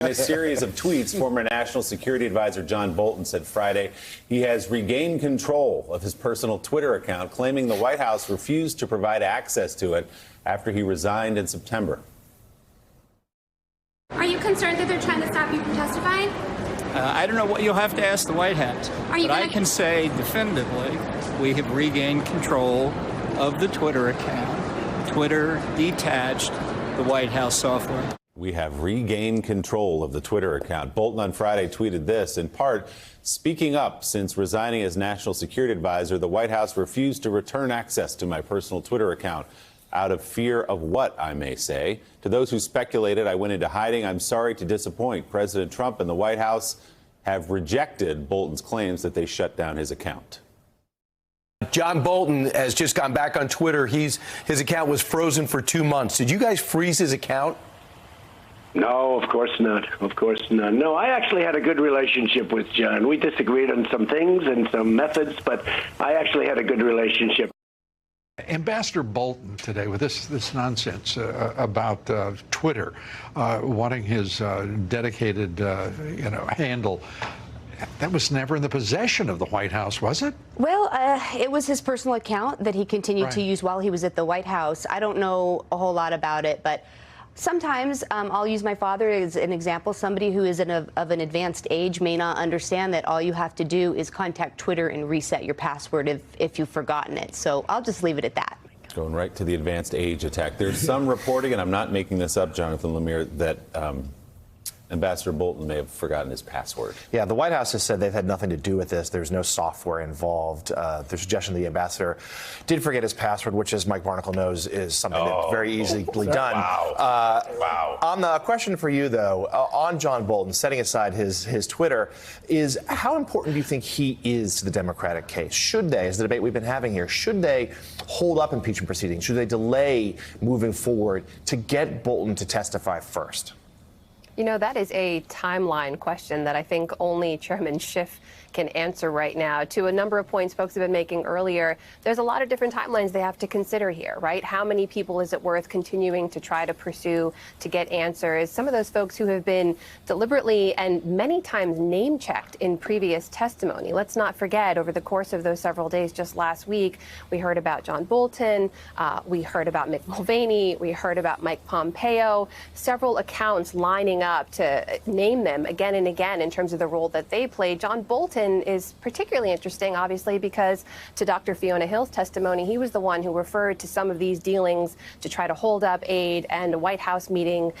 In a series of tweets, former National Security Advisor John Bolton said Friday he has regained control of his personal Twitter account, claiming the White House refused to provide access to it after he resigned in September. Are you concerned that they're trying to stop you from testifying? I don't know what you'll have to ask the White House. But I can say definitively we have regained control of the Twitter account. Twitter detached the White House software. We have regained control of the Twitter account. Bolton on Friday tweeted this, in part, speaking up since resigning as National Security Advisor, the White House refused to return access to my personal Twitter account out of fear of what, I may say. To those who speculated I went into hiding, I'm sorry to disappoint. President Trump and the White House have rejected Bolton's claims that they shut down his account. John Bolton has just gone back on Twitter. His account was frozen for 2 months. Did you guys freeze his account? No, of course not. Of course not. No, I actually had a good relationship with John. We disagreed on some things and some methods, but I actually had a good relationship. Ambassador Bolton today with this nonsense about Twitter wanting his dedicated handle. That was never in the possession of the White House, was it? Well, it was his personal account that he continued to use while he was at the White House. I don't know a whole lot about it, but sometimes I'll use my father as an example. Somebody who is of an advanced age may not understand that all you have to do is contact Twitter and reset your password if you've forgotten it. So I'll just leave it at that. Going right to the advanced age attack. There's some reporting, and I'm not making this up, Jonathan Lemire, that Ambassador Bolton may have forgotten his password. Yeah, the White House has said they've had nothing to do with this. There's no software involved. The suggestion the ambassador did forget his password, which, as Mike Barnicle knows, is something that's very easily done. Wow. On the question for you, though, on John Bolton, setting aside his Twitter, is how important do you think he is to the Democratic case? Should they, as the debate we've been having here, should they hold up impeachment proceedings? Should they delay moving forward to get Bolton to testify first? You know, that is a timeline question that I think only Chairman Schiff can answer right now. To a number of points folks have been making earlier, there's a lot of different timelines they have to consider here, right? How many people is it worth continuing to try to pursue to get answers? Some of those folks who have been deliberately and many times name-checked in previous testimony. Let's not forget, over the course of those several days just last week, we heard about John Bolton, we heard about Mick Mulvaney, we heard about Mike Pompeo, several accounts lining up to name them again and again in terms of the role that they played. John Bolton is particularly interesting, obviously, because to Dr. Fiona Hill's testimony, he was the one who referred to some of these dealings to try to hold up aid and a White House meeting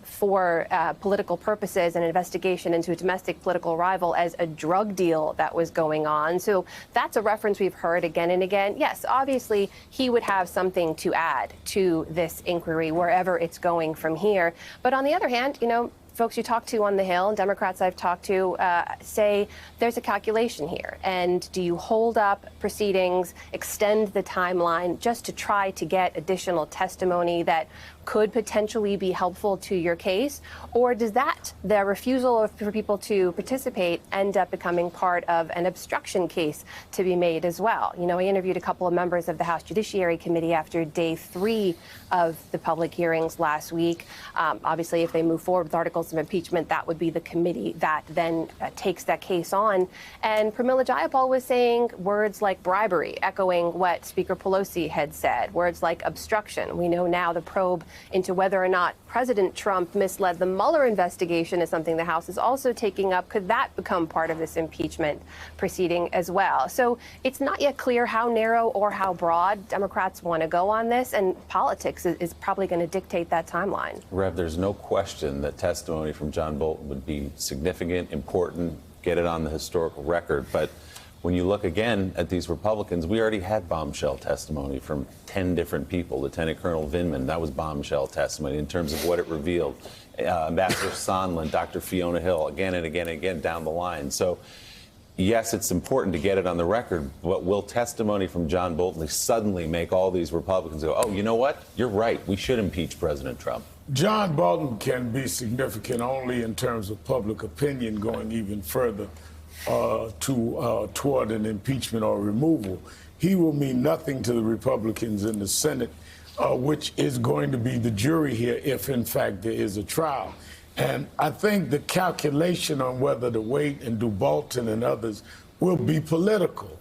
for political purposes and investigation into a domestic political rival as a drug deal that was going on. So that's a reference we've heard again and again. Yes, obviously, he would have something to add to this inquiry wherever it's going from here. But on the other hand, you know, folks you talk to on the Hill and Democrats I've talked to say there's a calculation here. And do you hold up proceedings, extend the timeline just to try to get additional testimony that could potentially be helpful to your case? Or does the refusal for people to participate end up becoming part of an obstruction case to be made as well? You know, I interviewed a couple of members of the House Judiciary Committee after day 3 of the public hearings last week. Obviously, if they move forward with articles of impeachment, that would be the committee that then takes that case on. And Pramila Jayapal was saying words like bribery, echoing what Speaker Pelosi had said, words like obstruction. We know now the probe into whether or not President Trump misled the Mueller investigation is something the House is also taking up. Could that become part of this impeachment proceeding as well? So it's not yet clear how narrow or how broad Democrats want to go on this, and politics is probably going to dictate that timeline. Rev, there's no question that testimony from John Bolton would be significant, important, get it on the historical record. But when you look again at these Republicans, we already had bombshell testimony from 10 different people. Lieutenant Colonel Vindman, that was bombshell testimony in terms of what it revealed. Ambassador Sondland, Dr. Fiona Hill, again and again and again down the line. So, yes, it's important to get it on the record, but will testimony from John Bolton suddenly make all these Republicans go, oh, you know what? You're right. We should impeach President Trump? John Bolton can be significant only in terms of public opinion going even further toward an impeachment or removal. He will mean nothing to the Republicans in the Senate, which is going to be the jury here if, in fact, there is a trial. And I think the calculation on whether to wait and do Bolton and others will be political.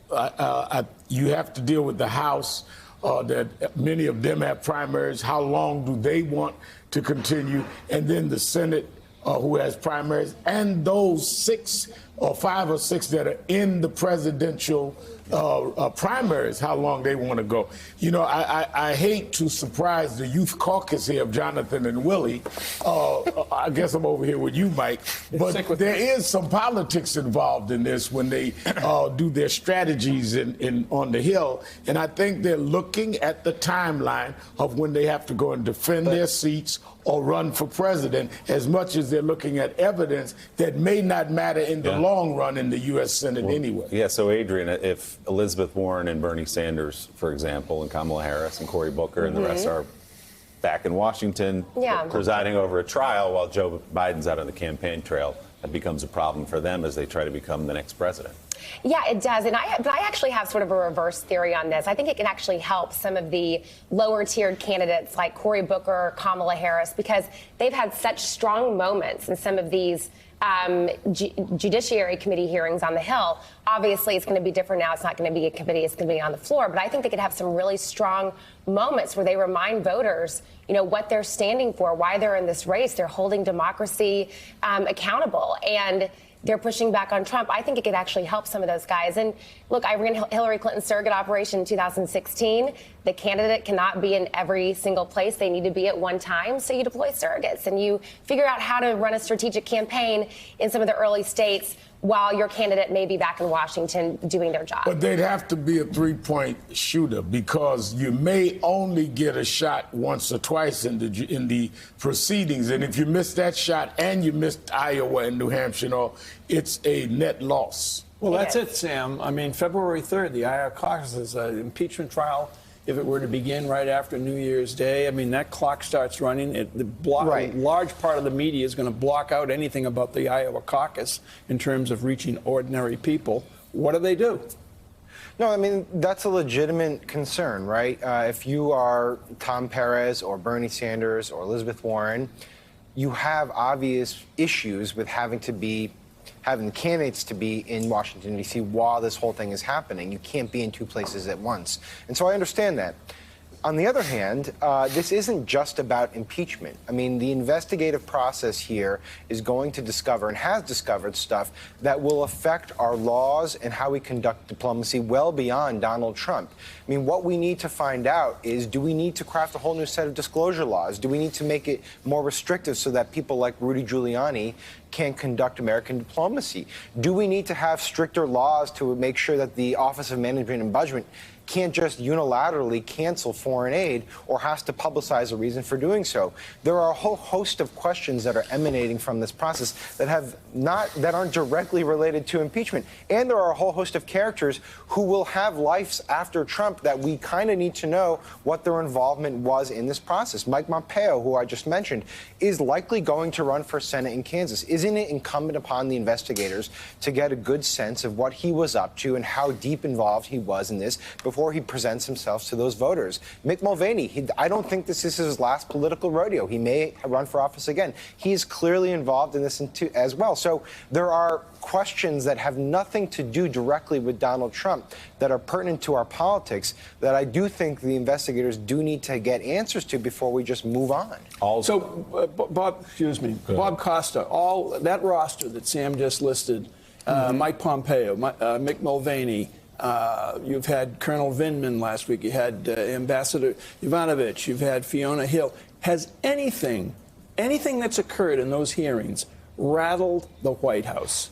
You have to deal with the House, that many of them have primaries. How long do they want to continue? And then the Senate, who has primaries, and those 6 or 5 or 6 that are in the presidential primaries, how long they want to go. You know, I hate to surprise the youth caucus here of Jonathan and Willie. I guess I'm over here with you, Mike. But there is some politics involved in this when they do their strategies on the Hill. And I think they're looking at the timeline of when they have to go and defend their seats or run for president, as much as they're looking at evidence that may not matter in the long run in the U.S. Senate anyway. Yeah, so Adrian, if Elizabeth Warren and Bernie Sanders, for example, and Kamala Harris and Cory Booker and the rest are back in Washington presiding over a trial while Joe Biden's out on the campaign trail, that becomes a problem for them as they try to become the next president. Yeah, it does. But I actually have sort of a reverse theory on this. I think it can actually help some of the lower tiered candidates like Cory Booker, Kamala Harris, because they've had such strong moments in some of these Judiciary Committee hearings on the Hill. Obviously, it's going to be different now. It's not going to be a committee. It's going to be on the floor. But I think they could have some really strong moments where they remind voters, you know, what they're standing for, why they're in this race. They're holding democracy accountable. And they're pushing back on Trump. I think it could actually help some of those guys. And look, I ran Hillary Clinton's surrogate operation in 2016. The candidate cannot be in every single place. They need to be at one time. So you deploy surrogates and you figure out how to run a strategic campaign in some of the early states while your candidate may be back in Washington doing their job. But they'd have to be a three-point shooter because you may only get a shot once or twice in the proceedings. And if you miss that shot and you missed Iowa and New Hampshire, it's a net loss. Well, that's it, Sam. I mean, February 3rd, the Iowa caucus is an impeachment trial. If it were to begin right after New Year's Day, I mean, that clock starts running. A large part of the media is going to block out anything about the Iowa caucus in terms of reaching ordinary people. What do? No, I mean, that's a legitimate concern, right? If you are Tom Perez or Bernie Sanders or Elizabeth Warren, you have obvious issues with having candidates to be in Washington, D.C. while this whole thing is happening. You can't be in two places at once. And so I understand that. On the other hand, this isn't just about impeachment. I mean, the investigative process here is going to discover and has discovered stuff that will affect our laws and how we conduct diplomacy well beyond Donald Trump. I mean, what we need to find out is, do we need to craft a whole new set of disclosure laws? Do we need to make it more restrictive so that people like Rudy Giuliani can conduct American diplomacy? Do we need to have stricter laws to make sure that the Office of Management and Budget can't just unilaterally cancel foreign aid or has to publicize a reason for doing so? There are a whole host of questions that are emanating from this process that aren't directly related to impeachment. And there are a whole host of characters who will have lives after Trump that we kind of need to know what their involvement was in this process. Mike Pompeo, who I just mentioned, is likely going to run for Senate in Kansas. Isn't it incumbent upon the investigators to get a good sense of what he was up to and how deep involved he was in this before he presents himself to those voters? Mick Mulvaney, I don't think this is his last political rodeo. He may run for office again. He is clearly involved in this as well. So there are questions that have nothing to do directly with Donald Trump that are pertinent to our politics that I do think the investigators do need to get answers to before we just move on. So, Bob Costa, all that roster that Sam just listed, Mike Pompeo, Mick Mulvaney, you've had Colonel Vindman last week. You had Ambassador Yovanovitch. You've had Fiona Hill. Has anything that's occurred in those hearings rattled the White House?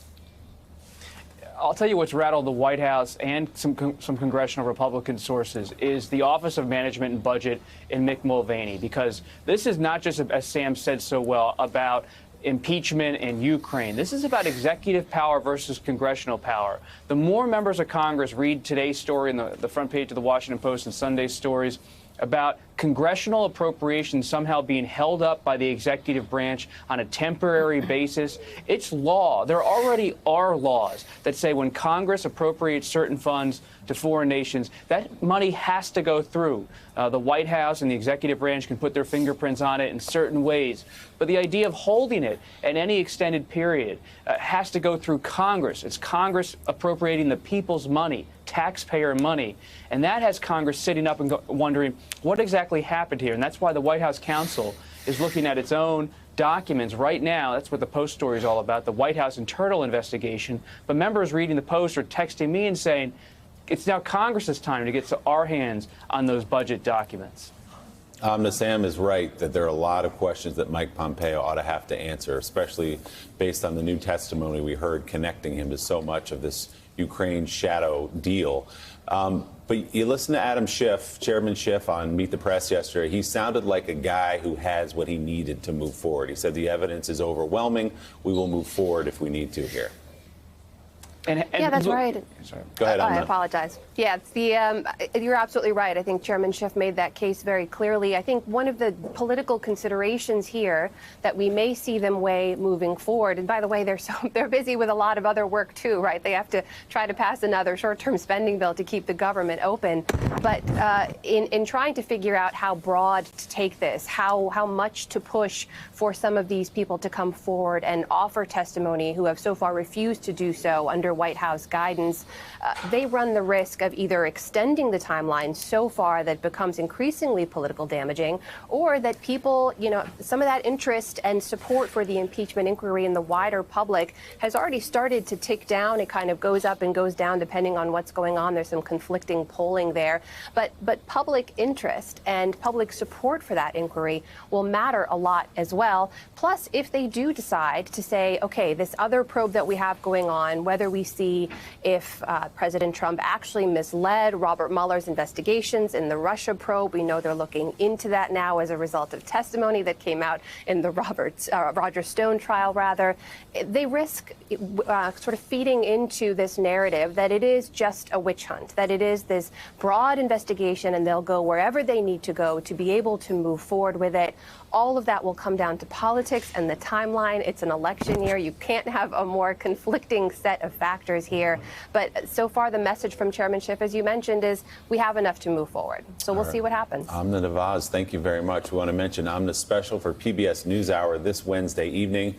I'll tell you what's rattled the White House and some congressional Republican sources is the Office of Management and Budget and Mick Mulvaney, because this is not just, as Sam said so well, about impeachment and Ukraine. This is about executive power versus congressional power. The more members of Congress read today's story in the front page of the Washington Post and Sunday's stories about congressional appropriations somehow being held up by the executive branch on a temporary basis. It's law. There already are laws that say when Congress appropriates certain funds to foreign nations, that money has to go through. The White House and the executive branch can put their fingerprints on it in certain ways. But the idea of holding it at any extended period has to go through Congress. It's Congress appropriating the people's money, taxpayer money. And that has Congress sitting up and wondering what exactly happened here. And that's why the White House counsel is looking at its own documents right now. That's what the Post story is all about, the White House internal investigation. But members reading the Post are texting me and saying, it's now Congress's time to get to our hands on those budget documents. Sam is right that there are a lot of questions that Mike Pompeo ought to have to answer, especially based on the new testimony we heard connecting him to so much of this Ukraine shadow deal. But you listen to Adam Schiff, Chairman Schiff, on Meet the Press yesterday. He sounded like a guy who has what he needed to move forward. He said the evidence is overwhelming. We will move forward if we need to here. Yeah, that's right. Sorry. Go ahead, I apologize. Yeah, you're absolutely right. I think Chairman Schiff made that case very clearly. I think one of the political considerations here that we may see them weigh moving forward, and by the way, they're busy with a lot of other work too, right? They have to try to pass another short-term spending bill to keep the government open. But in trying to figure out how broad to take this, how much to push for some of these people to come forward and offer testimony who have so far refused to do so under White House guidance, they run the risk of either extending the timeline so far that it becomes increasingly political damaging, or that people, some of that interest and support for the impeachment inquiry in the wider public has already started to tick down. It kind of goes up and goes down depending on what's going on. There's some conflicting polling there. But public interest and public support for that inquiry will matter a lot as well. Plus, if they do decide to say, okay, this other probe that we have going on, whether we see if President Trump actually misled Robert Mueller's investigations in the Russia probe. We know they're looking into that now as a result of testimony that came out in the Roger Stone trial, rather. They risk sort of feeding into this narrative that it is just a witch hunt, that it is this broad investigation and they'll go wherever they need to go to be able to move forward with it. All of that will come down to politics and the timeline. It's an election year. You can't have a more conflicting set of factors here. But so far, the message from Chairman Schiff, as you mentioned, is we have enough to move forward. So we'll see what happens. Amna Nawaz, thank you very much. We want to mention Amna's special for PBS NewsHour this Wednesday evening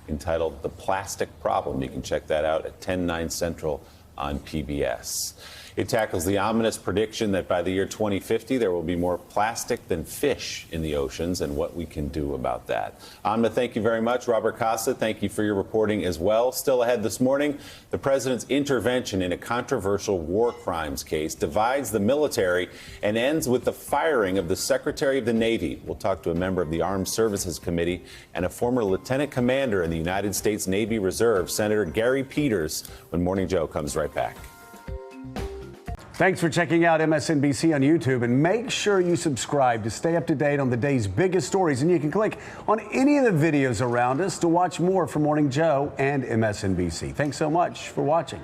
entitled The Plastic Problem. You can check that out at 10/9 Central on PBS. It tackles the ominous prediction that by the year 2050, there will be more plastic than fish in the oceans and what we can do about that. Amna, thank you very much. Robert Costa, thank you for your reporting as well. Still ahead this morning, the president's intervention in a controversial war crimes case divides the military and ends with the firing of the Secretary of the Navy. We'll talk to a member of the Armed Services Committee and a former lieutenant commander in the United States Navy Reserve, Senator Gary Peters, when Morning Joe comes right back. Thanks for checking out MSNBC on YouTube, and make sure you subscribe to stay up to date on the day's biggest stories. And you can click on any of the videos around us to watch more from Morning Joe and MSNBC. Thanks so much for watching.